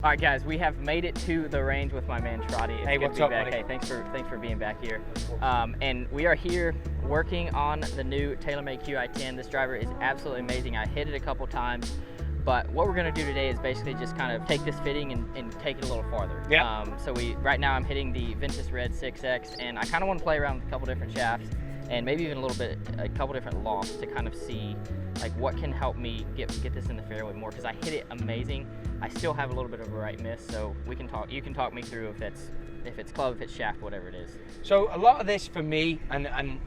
All right, guys, we have made it to the range with my man Trotty. It's hey, good what's to be up, back. buddy? Hey, thanks for being back here. And we are here working on the new TaylorMade Qi10. This driver is absolutely amazing. I hit it a couple times, but what we're gonna do today is basically just kind of take this fitting and take it a little farther. Yeah. So right now I'm hitting the Ventus Red 6X, and I kind of want to play around with a couple different shafts and maybe even a couple different lofts to kind of see like what can help me get this in the fairway more, because I hit it amazing. I still have a little bit of a right miss, so you can talk me through if it's club, if it's shaft, whatever it is. So a lot of this for me, and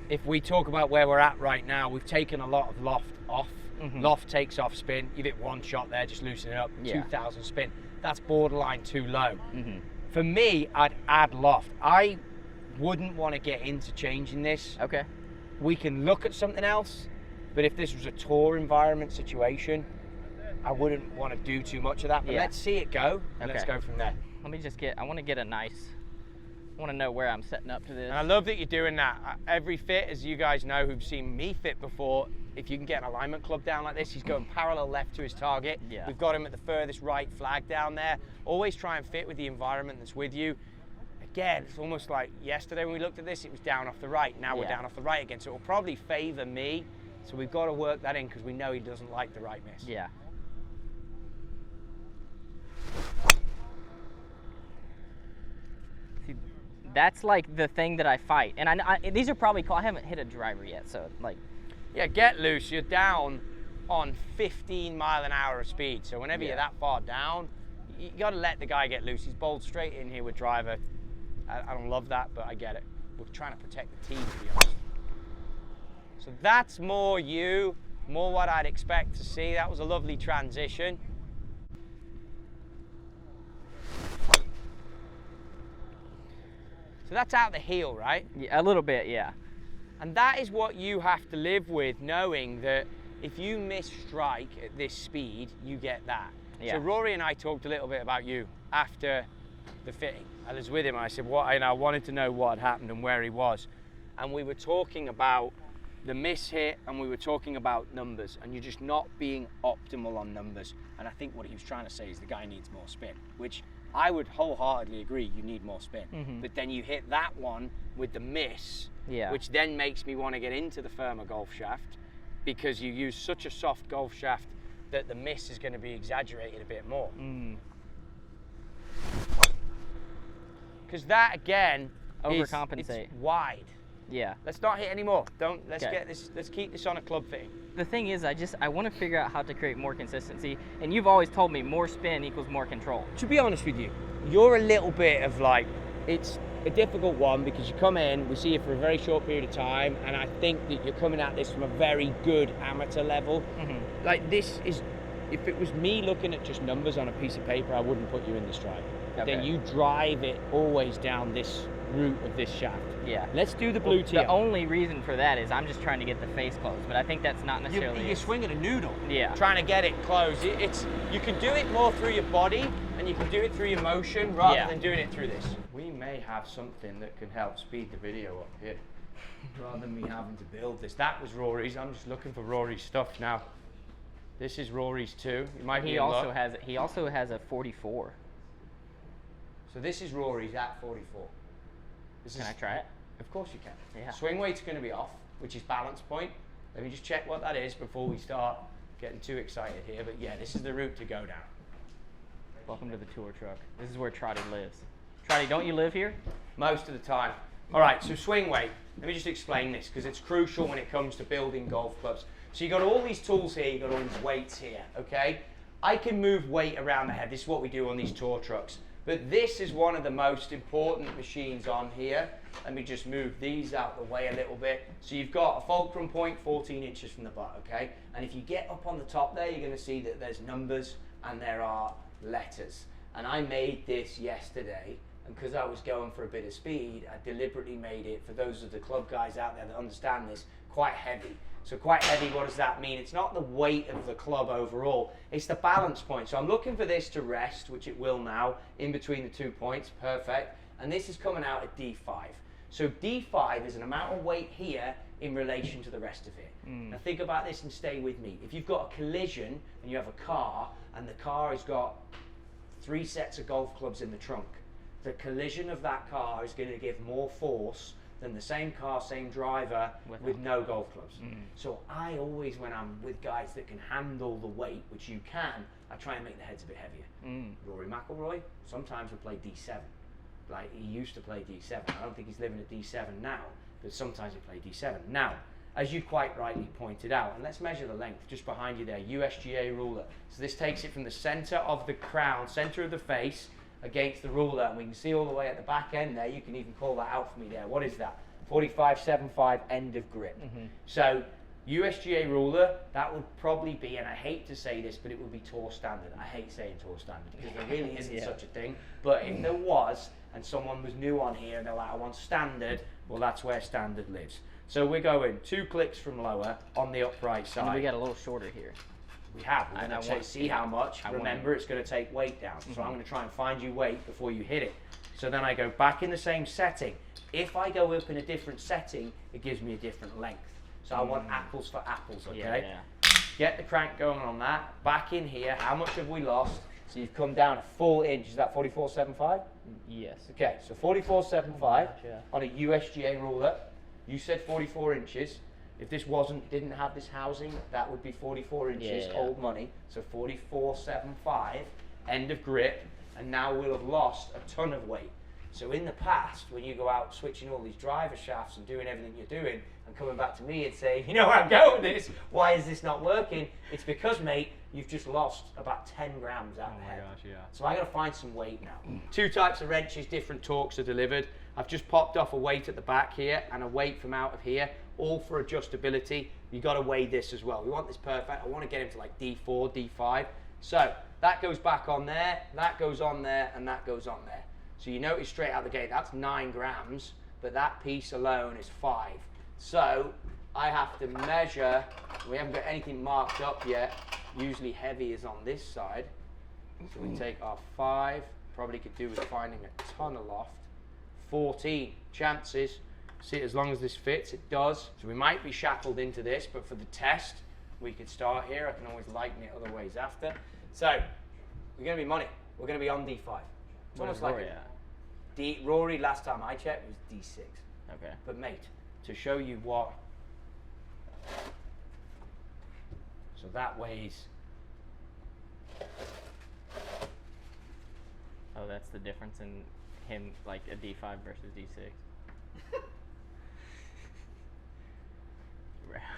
if we talk about where we're at right now, we've taken a lot of loft off. Loft takes off spin. You hit one shot there, just loosen it up. Yeah. 2,000 spin. That's borderline too low. For me, I'd add loft. I wouldn't want to get into changing this. Okay. We can look at something else, but if this was a tour environment situation, I wouldn't want to do too much of that. But let's see it go, and let's go from there. Let me just I want to know where I'm setting up to this. And I love that you're doing that. Every fit, as you guys know who've seen me fit before, if you can get an alignment club down like this, he's going parallel left to his target. Yeah. We've got him at the furthest right flag down there. Always try and fit with the environment that's with you. Again, it's almost like yesterday when we looked at this, it was down off the right. Now we're down off the right again. So it will probably favor me. So we've got to work that in because we know he doesn't like the right miss. Yeah. See, that's like the thing that I fight. And these are probably cool. I haven't hit a driver yet, so like. Yeah, get loose. You're down on 15 mile an hour of speed. So whenever you're that far down, you got to let the guy get loose. He's bowled straight in here with driver. I don't love that, but I get it. We're trying to protect the tee, to be honest. So that's more what I'd expect to see. That was a lovely transition. So that's out the heel, right? Yeah, a little bit, yeah. And that is what you have to live with, knowing that if you miss strike at this speed, you get that. Yeah. So Rory and I talked a little bit about you after the fitting. I was with him and I said, I wanted to know what had happened and where he was. And we were talking about the miss hit, and we were talking about numbers, and you're just not being optimal on numbers. And I think what he was trying to say is the guy needs more spin, which I would wholeheartedly agree, you need more spin. But then you hit that one with the miss, which then makes me want to get into the firmer golf shaft, because you use such a soft golf shaft that the miss is going to be exaggerated a bit more. Because that again overcompensate. It's wide. Yeah. Let's not hit anymore. Let's keep this on a club fitting. The thing is, I want to figure out how to create more consistency. And you've always told me more spin equals more control. To be honest with you, you're a little bit of like, it's a difficult one because you come in, we see you for a very short period of time, and I think that you're coming at this from a very good amateur level. Like this is, if it was me looking at just numbers on a piece of paper, I wouldn't put you in this drive. But then you drive it always down this route of this shaft. Yeah. Let's do the blue tee. The only reason for that is I'm just trying to get the face closed, but I think that's not necessarily. You're swinging a noodle. Yeah. Trying to get it closed. You can do it more through your body, and you can do it through your motion rather than doing it through this. We may have something that can help speed the video up here, rather than me having to build this. That was Rory's. I'm just looking for Rory's stuff now. This is Rory's too. You might He also has a 44. So this is Rory's at 44. Can I try it? Of course you can. Yeah. Swing weight's going to be off, which is balance point. Let me just check what that is before we start getting too excited here. But yeah, this is the route to go down. Welcome to the tour truck. This is where Trotty lives. Trotty, don't you live here? Most of the time. All right, so swing weight. Let me just explain this because it's crucial when it comes to building golf clubs. So you've got all these tools here, you've got all these weights here, okay? I can move weight around the head. This is what we do on these tour trucks. But this is one of the most important machines on here. Let me just move these out the way a little bit. So you've got a fulcrum point 14 inches from the butt, okay? And if you get up on the top there, you're going to see that there's numbers and there are letters. And I made this yesterday, and because I was going for a bit of speed, I deliberately made it, for those of the club guys out there that understand this, quite heavy. So quite heavy, what does that mean? It's not the weight of the club overall, it's the balance point. So I'm looking for this to rest, which it will now, in between the 2 points, perfect. And this is coming out at D5. So D5 is an amount of weight here in relation to the rest of it. Now think about this and stay with me. If you've got a collision and you have a car, and the car has got 3 sets of golf clubs in the trunk. The collision of that car is going to give more force than the same car, same driver with no golf clubs. So I always, when I'm with guys that can handle the weight, which you can, I try and make the heads a bit heavier. Rory McIlroy sometimes will play D7. Like, he used to play D7. I don't think he's living at D7 now, but sometimes he play D7. Now, as you quite rightly pointed out, and let's measure the length just behind you there, USGA ruler. So this takes it from the center of the crown, center of the face, against the ruler, and we can see all the way at the back end there. You can even call that out for me there. What is that? 45.75 end of grip. So USGA ruler, that would probably be, and I hate to say this, but it would be tour standard. I hate saying tour standard because there really isn't such a thing. But if there was, and someone was new on here and they're like, I want standard, well, that's where standard lives. So we're going 2 clicks from lower on the upright side. And we got a little shorter here. We have. We're going to see how much. Remember, it's going to take weight down. So I'm going to try and find you weight before you hit it. So then I go back in the same setting. If I go up in a different setting, it gives me a different length. So I want apples for apples, okay? Get the crank going on that. Back in here, how much have we lost? So you've come down a full inch. Is that 44.75? Yes. Okay, so 44.75 on a USGA ruler. You said 44 inches. If this didn't have this housing, that would be 44 inches, old money. So 44.75, end of grip, and now we'll have lost a ton of weight. So in the past, when you go out switching all these driver shafts and doing everything you're doing, and coming back to me and saying, you know where I'm going with this, why is this not working? It's because, mate, you've just lost about 10 grams out of the head. So I got to find some weight now. 2 types of wrenches, different torques are delivered. I've just popped off a weight at the back here and a weight from out of here, all for adjustability. You've got to weigh this as well. We want this perfect. I want to get him to like D4, D5. So that goes back on there, that goes on there, and that goes on there. So you notice straight out the gate, that's 9 grams, but that piece alone is 5. So I have to measure, we haven't got anything marked up yet. Usually heavy is on this side. So we take our 5, probably could do with finding a ton of loft. 14 chances. See, as long as this fits, it does. So we might be shackled into this, but for the test, we could start here. I can always lighten it other ways after. So we're going to be money. We're going to be on D5. It's almost like Rory, last time I checked, was D6. Okay. But mate, to show you what, so that weighs. Oh, that's the difference in him, like a D5 versus D6.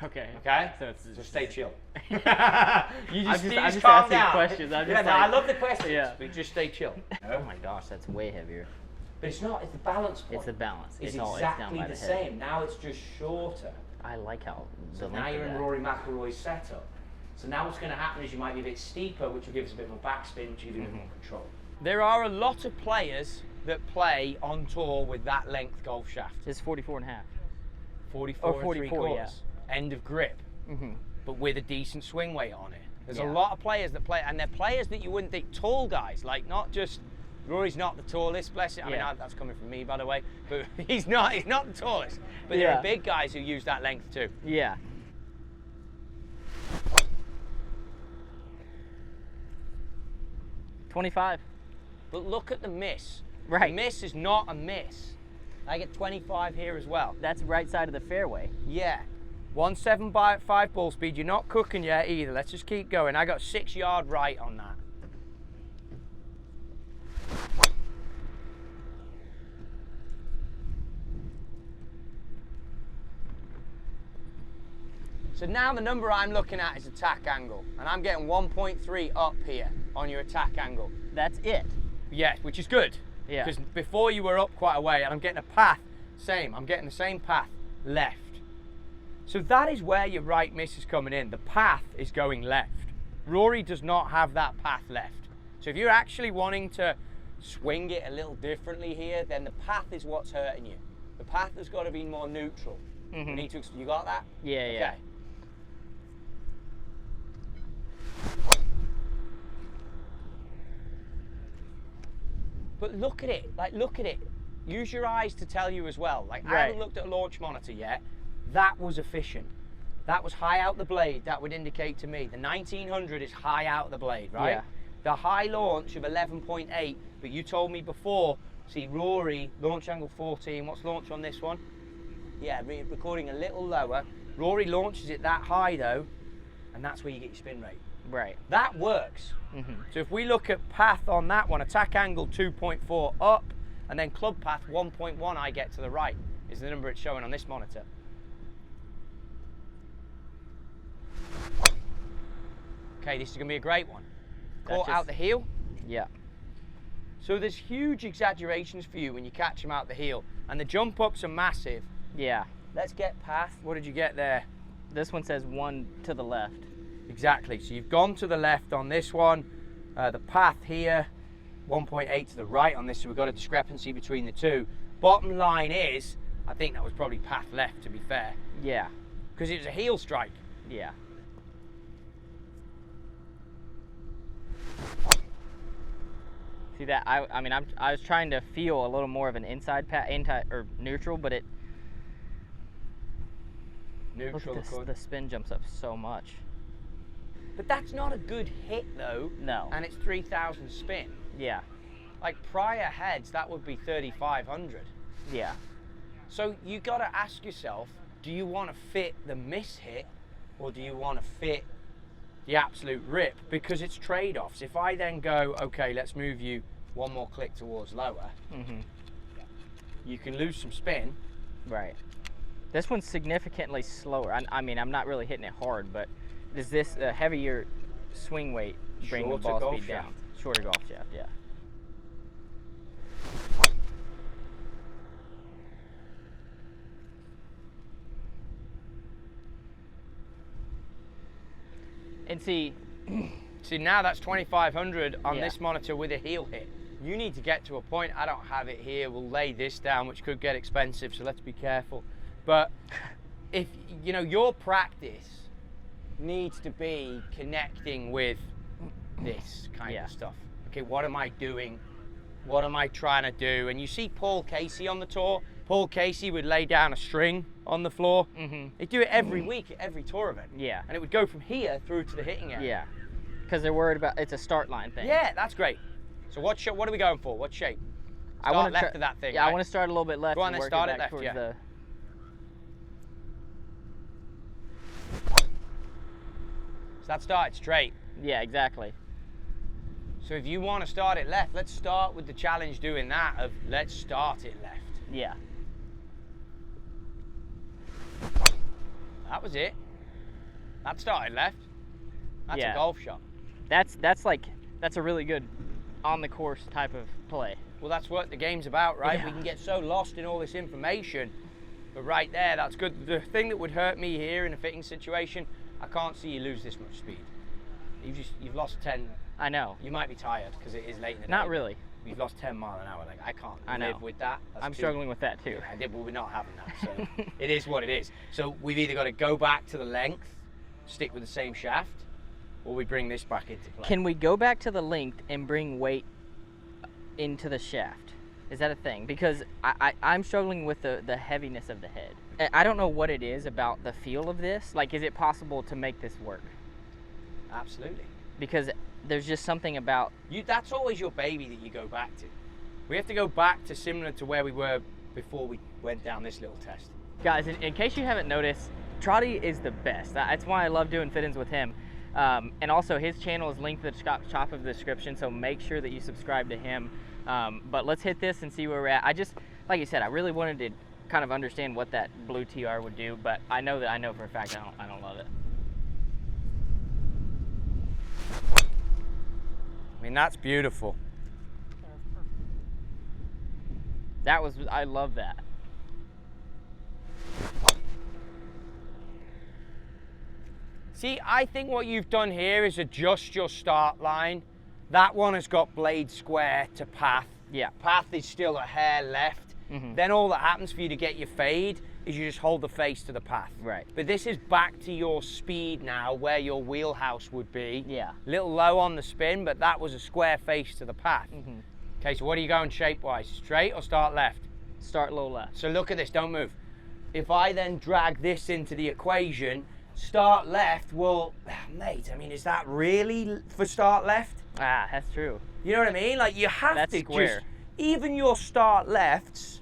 Okay. Okay. So it's so stay chill. you I'm just calm asking down. questions. I love the questions. But just stay chill. Oh my gosh, that's way heavier. But it's not. It's the balance point. It's the balance. It's all exactly down by the head. same. Now it's just shorter. I like how So now you're in Rory McIlroy's setup. So now what's going to happen is you might be a bit steeper, which will give us a bit more backspin, which will give you a bit more control. There are a lot of players that play on tour with that length golf shaft. It's 44 and a half. 44 or 44, and 3/4. End of grip. But with a decent swing weight on it. There's a lot of players that play, and they're players that you wouldn't think, tall guys, like not just, Rory's not the tallest, bless it. I mean, that's coming from me, by the way, but he's not the tallest. But there are big guys who use that length too. Yeah. $25. But look at the miss. Right. The miss is not a miss. I get 25 here as well. That's right side of the fairway. Yeah. 175 ball speed. You're not cooking yet either. Let's just keep going. I got 6 yard right on that. So now the number I'm looking at is attack angle, and I'm getting 1.3 up here on your attack angle. That's it. Yeah, which is good. Yeah. Because before you were up quite a way, and I'm getting a path, I'm getting the same path left. So that is where your right miss is coming in. The path is going left. Rory does not have that path left. So if you're actually wanting to swing it a little differently here, then the path is what's hurting you. The path has got to be more neutral. We need to. You got that? Yeah, yeah. Okay. But look at it, look at it. Use your eyes to tell you as well. I haven't looked at a launch monitor yet. That was efficient. That was high out the blade. That would indicate to me the 1900 is high out the blade, right? Yeah. The high launch of 11.8, but you told me before, see Rory, launch angle 14, what's launch on this one? Yeah, recording a little lower. Rory launches it that high though, and that's where you get your spin rate. Right. That works. So if we look at path on that one, attack angle 2.4 up, and then club path 1.1 I get to the right, is the number it's showing on this monitor. Okay, this is going to be a great one. Caught out the heel. Yeah. So there's huge exaggerations for you when you catch them out the heel, and the jump ups are massive. Yeah. Let's get path. What did you get there? This one says 1 to the left. Exactly. So you've gone to the left on this one. The path here, 1.8 to the right on this. So we've got a discrepancy between the two. Bottom line is, I think that was probably path left, to be fair. Yeah. Because it was a heel strike. Yeah. See that? I mean, I was trying to feel a little more of an inside path, or neutral, but it. Neutral. Look at this, the spin jumps up so much. But that's not a good hit though. No. And it's 3,000 spin. Yeah. Like prior heads, that would be 3,500. Yeah. So you got to ask yourself, do you want to fit the miss hit, or do you want to fit the absolute rip? Because it's trade-offs. If I then go, okay, let's move you one more click towards lower, you can lose some spin. Right. This one's significantly slower. I mean, I'm not really hitting it hard, but is this a heavier swing weight bring the ball speed down? Shorter golf shaft, yeah. And see now that's 2,500 on this monitor with a heel hit. You need to get to a point. I don't have it here. We'll lay this down, which could get expensive, so let's be careful. But if you know, your practice needs to be connecting with this kind of stuff. Okay, what am I doing? What am I trying to do? And you see Paul Casey on the tour. Paul Casey would lay down a string on the floor. They do it every week at every tour event. Yeah. And it would go from here through to the hitting area. Yeah. Because they're worried about, it's a start line thing. Yeah, that's great. So what are we going for? What shape? I want to left of that thing. Yeah, right? I want to start a little bit left. Go on, and then work start it it back left, towards the. So that started straight. Yeah, exactly. So if you want to start it left, let's start with the challenge doing that of let's start it left. Yeah. That was it. That started left. That's a golf shot. That's a really good on the course type of play. Well, that's what the game's about, right? Yeah. We can get so lost in all this information, but right there, that's good. The thing that would hurt me here in a fitting situation, I can't see you lose this much speed. You've lost 10. I know. You might be tired because it is late in the day. Not really. You've lost 10 miles an hour. Like I can't live with that. I'm struggling with that too. But we're not having that. So it is what it is. So we've either got to go back to the length, stick with the same shaft, or we bring this back into play. Can we go back to the length and bring weight into the shaft? Is that a thing? Because I'm struggling with the heaviness of the head. I don't know what it is about the feel of this. Like, is it possible to make this work? Absolutely. Because there's just something about... That's always your baby that you go back to. We have to go back to similar to where we were before we went down this little test. Guys, in case you haven't noticed, Trotty is the best. That's why I love doing fit-ins with him. And also, his channel is linked at the top of the description, so make sure that you subscribe to him. But let's hit this and see where we're at. Like you said, I really wanted to kind of understand what that blue TR would do, but I know for a fact I don't love it. I mean, that's beautiful. I love that. See, I think what you've done here is adjust your start line. That one has got blade square to path. Yeah. Path is still a hair left. Then all that happens for you to get your fade is you just hold the face to the path. Right. But this is back to your speed now, where your wheelhouse would be. Yeah. Little low on the spin, but that was a square face to the path. Okay, so what are you going shape-wise? Straight or start left? Start low left. So look at this, don't move. If I then drag this into the equation, start left, well, mate, I mean, is that really for start left? Ah, that's true. You know what I mean? Like, you have That's to square. just, even your start lefts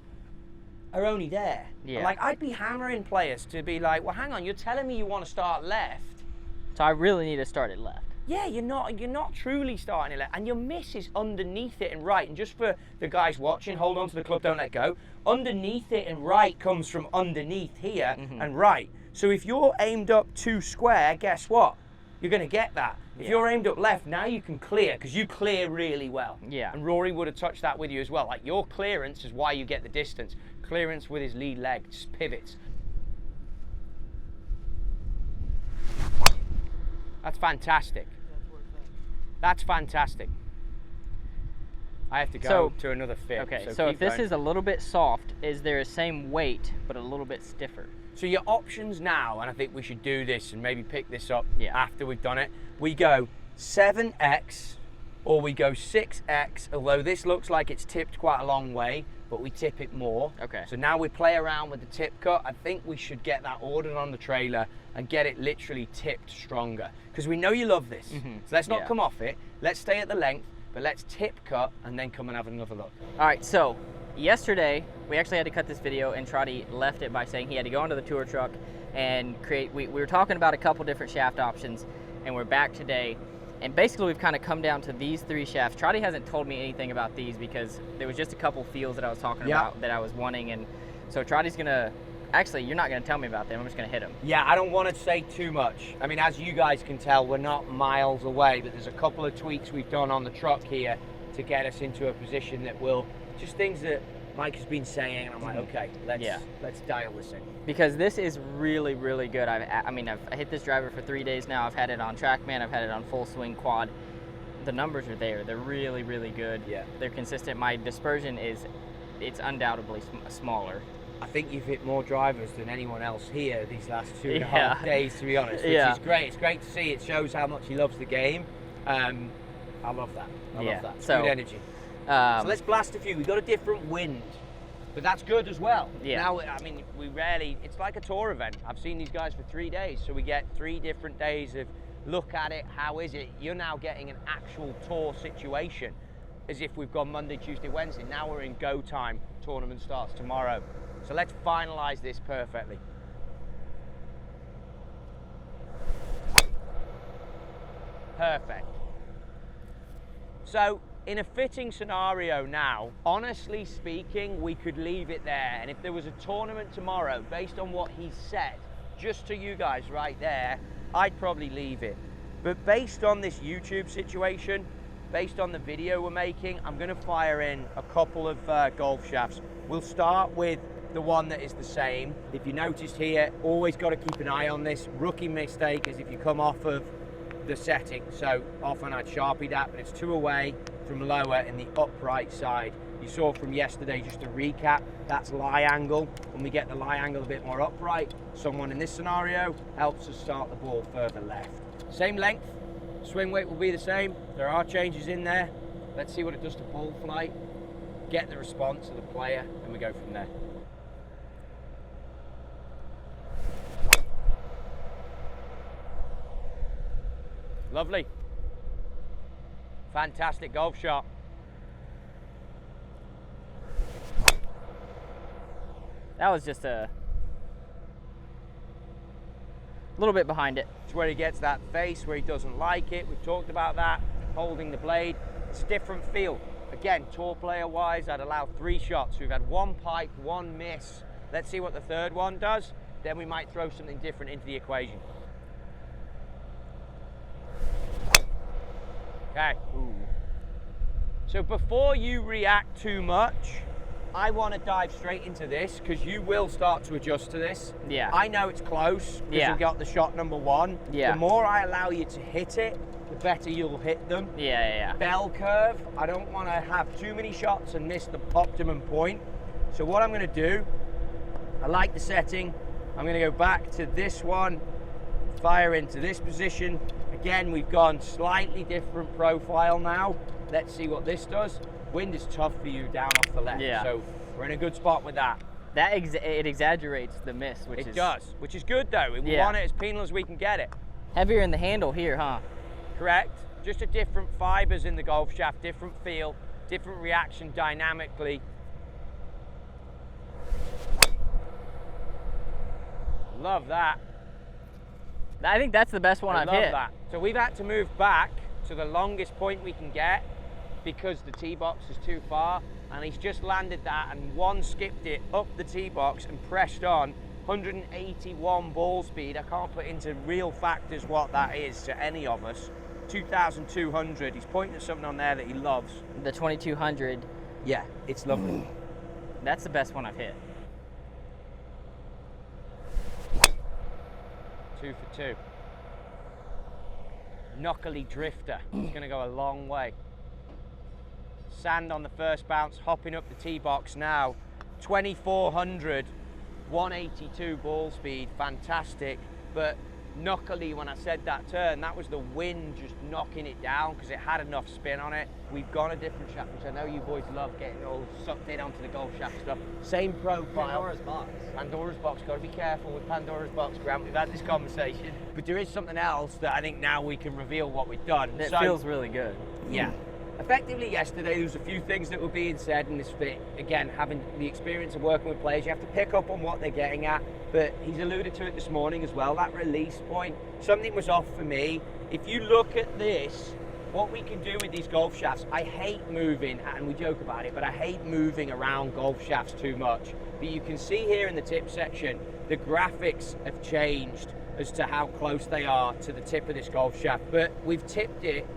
are only there. Yeah. And, like, I'd be hammering players to be like, well, hang on, you're telling me you want to start left. So I really need to start it left. Yeah, you're not truly starting it left, and your miss is underneath it and right. And just for the guys watching, hold on to the club, don't let go. Underneath it and right comes from underneath here and right. So if you're aimed up too square, guess what? You're going to get that. If you're aimed up left, now you can clear, because you clear really well. Yeah. And Rory would have touched that with you as well. Like, your clearance is why you get the distance. Clearance with his lead leg, just pivots. That's fantastic. That's fantastic. I have to go to another fit. Okay, so if this is a little bit soft, is there the same weight, but a little bit stiffer? So your options now, and I think we should do this and maybe pick this up Yeah. after we've done it. We go 7x or we go 6x, although this looks like it's tipped quite a long way, but we tip it more. Okay. So now we play around with the tip cut. I think we should get that ordered on the trailer and get it literally tipped stronger, because we know you love this. So let's not come off it. Let's stay at the length, but let's tip cut and then come and have another look. All right, so yesterday we actually had to cut this video, and Trotty left it by saying he had to go into the tour truck and create. We were talking about a couple different shaft options, and we're back today. And basically we've kind of come down to these 3 shafts. Trotty hasn't told me anything about these because there was just a couple feels that I was talking about that I was wanting. And so Trotty's gonna, actually you're not gonna tell me about them, I'm just gonna hit them. Yeah, I don't want to say too much. I mean, as you guys can tell, we're not miles away, but there's a couple of tweaks we've done on the truck here to get us into a position that will, just things that Mike has been saying, and I'm like, okay, let's dial this in. Because this is really, really good. I've hit this driver for 3 days now. I've had it on TrackMan, I've had it on full swing quad. The numbers are there. They're really, really good. Yeah. They're consistent. My dispersion it's undoubtedly smaller. I think you've hit more drivers than anyone else here these last 2.5 days, to be honest, which is great. It's great to see. It shows how much he loves the game. I love that. I love that. It's good energy. So let's blast a few. We've got a different wind, but that's good as well. Yeah. Now, I mean, it's like a tour event. I've seen these guys for 3 days, so we get 3 different days of look at it, how is it? You're now getting an actual tour situation, as if we've gone Monday, Tuesday, Wednesday. Now we're in go time. Tournament starts tomorrow. So let's finalize this perfectly. Perfect. So, in a fitting scenario now, honestly speaking, we could leave it there. And if there was a tournament tomorrow, based on what he said, just to you guys right there, I'd probably leave it. But based on this YouTube situation, based on the video we're making, I'm gonna fire in a couple of golf shafts. We'll start with the one that is the same. If you noticed here, always gotta keep an eye on this. Rookie mistake is if you come off of the setting. So often I'd Sharpie that, but it's 2 away from lower in the upright side. You saw from yesterday, just to recap, that's lie angle. When we get the lie angle a bit more upright, someone in this scenario helps us start the ball further left. Same length, swing weight will be the same. There are changes in there. Let's see what it does to ball flight, get the response of the player, and we go from there. Lovely. Fantastic golf shot. That was just a little bit behind it. It's where he gets that face, where he doesn't like it. We've talked about that. Holding the blade. It's a different feel. Again, tour player wise, I'd allow 3 shots. We've had 1 pipe, 1 miss. Let's see what the third one does. Then we might throw something different into the equation. Okay. Ooh. So before you react too much, I want to dive straight into this, because you will start to adjust to this. Yeah. I know it's close because you got the shot number 1. Yeah. The more I allow you to hit it, the better you'll hit them. Yeah. Bell curve, I don't want to have too many shots and miss the optimum point. So what I'm going to do, I like the setting. I'm going to go back to this one, fire into this position. Again, we've gone slightly different profile now. Let's see what this does. Wind is tough for you down off the left, so we're in a good spot with that. It exaggerates the miss, which does, which is good though. We want it as penal as we can get it. Heavier in the handle here, huh? Correct. Just a different fibers in the golf shaft, different feel, different reaction dynamically. Love that. I think that's the best one I've hit. I love that. So we've had to move back to the longest point we can get because the tee box is too far, and he's just landed that and one skipped it up the tee box and pressed on 181 ball speed. I can't put into real factors what that is to any of us. 2,200. He's pointing at something on there that he loves. The 2,200. Yeah, it's lovely. That's the best one I've hit. 2 for 2. Knuckly drifter. It's going to go a long way. Sand on the first bounce, hopping up the tee box now. 2,400, 182 ball speed, fantastic. But knuckly, when I said that turn, that was the wind just knocking it down because it had enough spin on it. We've gone a different shaft, which I know you boys love getting all sucked in onto the golf shaft stuff. Same profile. Pandora's box. Pandora's box. Got to be careful with Pandora's box, Grant. We've had this conversation. But there is something else that I think now we can reveal what we've done. It feels really good. Yeah. Effectively yesterday there was a few things that were being said in this fit. Again, having the experience of working with players, you have to pick up on what they're getting at. But he's alluded to it this morning as well, that release point. Something was off for me. If you look at this, what we can do with these golf shafts, I hate moving, and we joke about it, but I hate moving around golf shafts too much. But you can see here in the tip section, the graphics have changed as to how close they are to the tip of this golf shaft. But we've tipped it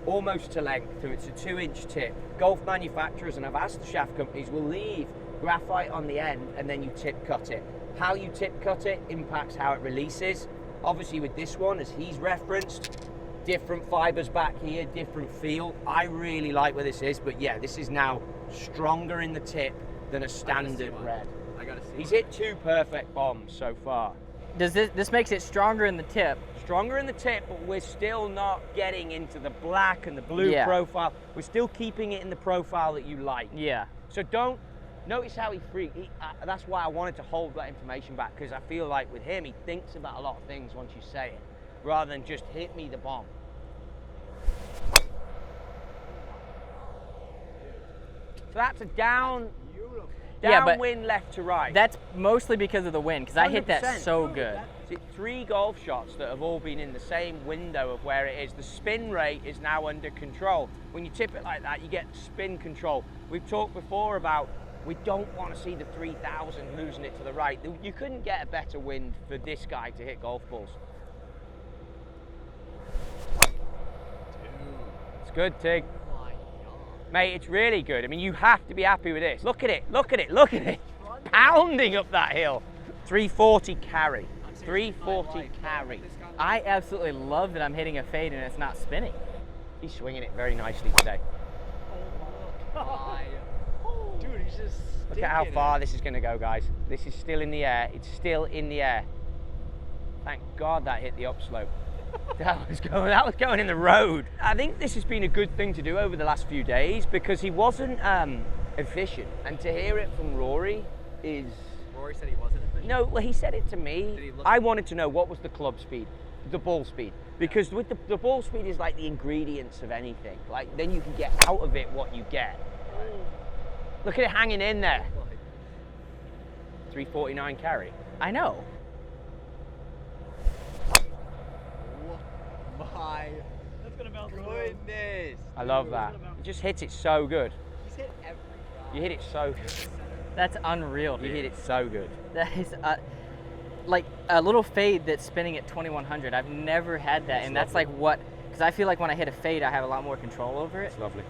almost to length, so it's a 2-inch tip. Golf manufacturers, and I've asked the shaft companies, will leave graphite on the end and then you tip cut it. How you tip cut it impacts how it releases. Obviously with this one, as he's referenced, different fibers back here, different feel. I really like where this is, but yeah, this is now stronger in the tip than a standard red. I gotta see. He's hit 2 perfect bombs so far. Does this makes it stronger in the tip? Stronger in the tip, but we're still not getting into the black and the blue profile. We're still keeping it in the profile that you like. Yeah. So don't notice how he freaked. That's why I wanted to hold that information back, because I feel like with him, he thinks about a lot of things once you say it, rather than just hit me the bomb. So that's a downwind left to right. That's mostly because of the wind, because I hit that 100%. so good. See, 3 golf shots that have all been in the same window of where it is. The spin rate is now under control. When you tip it like that, you get spin control. We've talked before about we don't want to see the 3,000 losing it to the right. You couldn't get a better wind for this guy to hit golf balls. It's good, Tig. Mate, it's really good. I mean, you have to be happy with this. Look at it, look at it, look at it. Pounding up that hill. 340 carry. 340 carry. I absolutely love that I'm hitting a fade and it's not spinning. He's swinging it very nicely today. Dude, he's just Look at how far this is going to go, guys. This is still in the air. It's still in the air. Thank God that hit the upslope. That was going in the road. I think this has been a good thing to do over the last few days because he wasn't efficient. And to hear it from Rory is... Rory said he wasn't efficient? No, well, he said it to me. I wanted to know what was the club speed, the ball speed. Because with the ball speed is like the ingredients of anything. Like, then you can get out of it what you get. Look at it hanging in there. 349 carry. I know. My goodness. I love that. He just hits it so good. He's hit every drive. You hit it so good. That's unreal, dude. You hit it so good. That is like a little fade that's spinning at 2100. I've never had that, and that's like what, because I feel like when I hit a fade, I have a lot more control over it. It's lovely.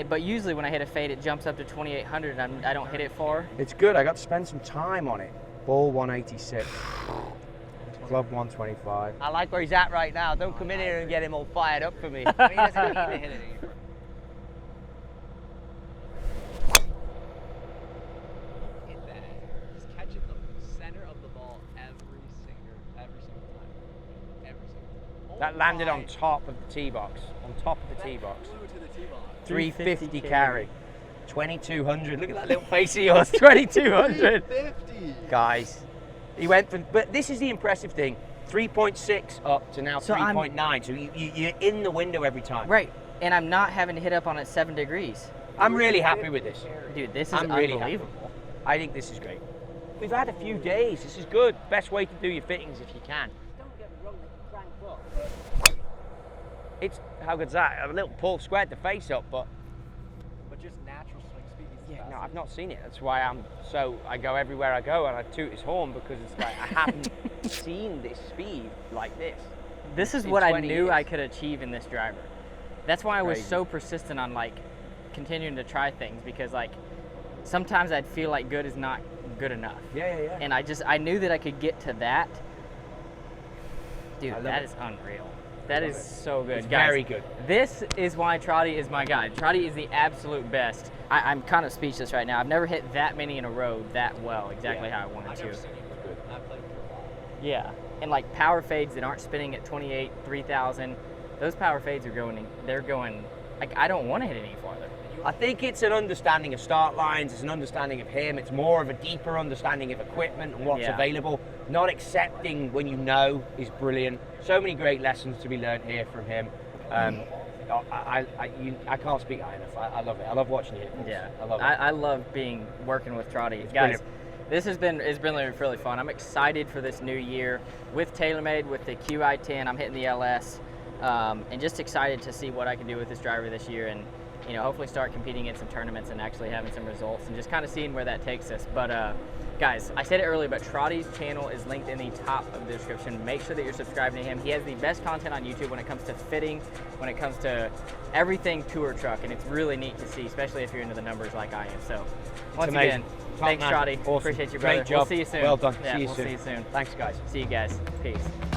But usually when I hit a fade, it jumps up to 2800 and I don't hit it far. It's good. I got to spend some time on it. Ball 186. Club 125. I like where he's at right now. Don't come in here and get him all fired up for me. He doesn't need to hit it anymore. Hit that. Just catching the center of the ball every single time. Every single time. That landed on top of the tee box. On top of the tee box. Flew to the tee box. 350 carry. 2200. Look at that little face of yours. 2200. 350. Guys, he went from, but this is the impressive thing. 3.6 up to now So 3.9. So you're in the window every time. Right, and I'm not having to hit up on it 7 degrees. I'm really happy with this. Dude, this is I'm really unbelievable. I think this is great. We've had a few days. This is good. Best way to do your fittings if you can. Don't get me wrong, they can crank up. It's, how good's that? A little pull squared the face up, but But just natural swing speed is the yeah, best. no, I've not seen it. That's why I go everywhere I go and I toot his horn, because it's like I haven't seen this speed like this. This is in what I 20 knew years. I could achieve in this driver. That's why I was Crazy. so persistent on like continuing to try things, because like sometimes I'd feel like good is not good enough. Yeah. And I knew that I could get to that. Dude, I love that it. is unreal. That is so good. It's Guys, very good. This is why Trotty is my guy. Trotty is the absolute best. I'm kind of speechless right now. I've never hit that many in a row that well, exactly how I wanted I've to. never seen you good. I've played through a lot. Yeah, and like power fades that aren't spinning at 28, 3,000, those power fades are going, they're going, like I don't want to hit any farther. I think it's an understanding of start lines, it's an understanding of him, it's more of a deeper understanding of equipment and what's Yeah. available. Not accepting when you know is brilliant. So many great lessons to be learned here from him. I can't speak high enough. I love it. I love watching it. Yeah, I love it. I love working with Trotty. It's Guys, brilliant. it's been really fun. I'm excited for this new year with TaylorMade, with the Qi10. I'm hitting the LS, and just excited to see what I can do with this driver this year, and hopefully start competing in some tournaments and actually having some results, and just kind of seeing where that takes us. But guys, I said it earlier, but Trotty's channel is linked in the top of the description. Make sure that you're subscribing to him. He has the best content on YouTube when it comes to fitting, when it comes to everything tour truck, and it's really neat to see, especially if you're into the numbers like I am. So, once amazing. again, Top thanks, man. Trotty. Awesome. Appreciate you, brother. Great job. We'll see you soon. Well done. Yeah, See you we'll soon. see you soon. Thanks, guys. See you guys. Peace.